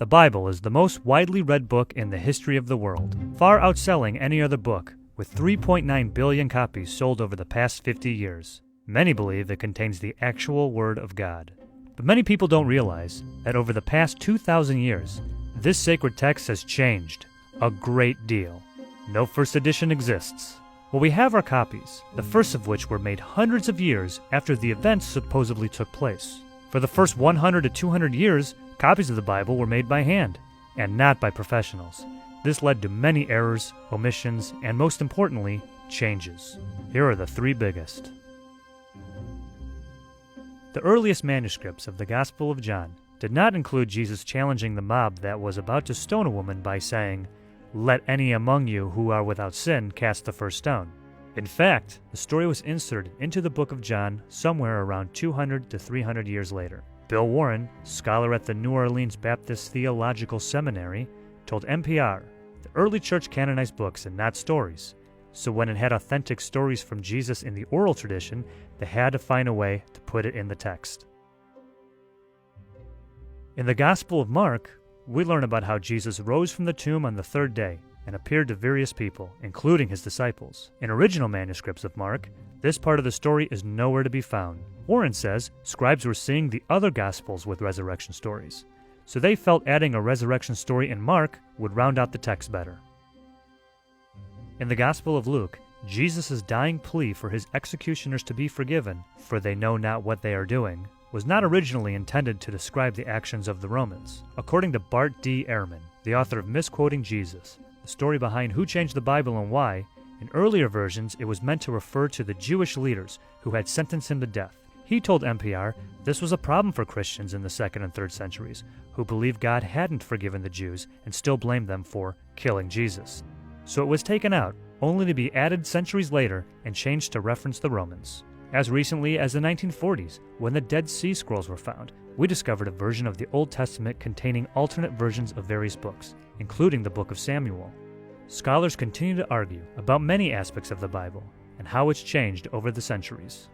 The Bible is the most widely read book in the history of the world, far outselling any other book, with 3.9 billion copies sold over the past 50 years. Many believe it contains the actual Word of God. But many people don't realize that over the past 2,000 years, this sacred text has changed a great deal. No first edition exists. Well, we have our copies, the first of which were made hundreds of years after the events supposedly took place. For the first 100 to 200 years, copies of the Bible were made by hand, and not by professionals. This led to many errors, omissions, and most importantly, changes. Here are the three biggest. The earliest manuscripts of the Gospel of John did not include Jesus challenging the mob that was about to stone a woman by saying, "Let any among you who are without sin cast the first stone." In fact, the story was inserted into the book of John somewhere around 200 to 300 years later. Bill Warren, scholar at the New Orleans Baptist Theological Seminary, told NPR, "The early church canonized books and not stories. So when it had authentic stories from Jesus in the oral tradition, they had to find a way to put it in the text." In the Gospel of Mark, we learn about how Jesus rose from the tomb on the third day and appeared to various people, including his disciples. In original manuscripts of Mark, this part of the story is nowhere to be found. Warren says scribes were seeing the other Gospels with resurrection stories, so they felt adding a resurrection story in Mark would round out the text better. In the Gospel of Luke, Jesus' dying plea for his executioners to be forgiven, for they know not what they are doing, was not originally intended to describe the actions of the Romans. According to Bart D. Ehrman, the author of Misquoting Jesus, the story behind who changed the Bible and why, in earlier versions it was meant to refer to the Jewish leaders who had sentenced him to death. He told NPR this was a problem for Christians in the 2nd and 3rd centuries, who believed God hadn't forgiven the Jews and still blamed them for killing Jesus. So it was taken out, only to be added centuries later and changed to reference the Romans. As recently as the 1940s, when the Dead Sea Scrolls were found, we discovered a version of the Old Testament containing alternate versions of various books, including the Book of Samuel. Scholars continue to argue about many aspects of the Bible and how it's changed over the centuries.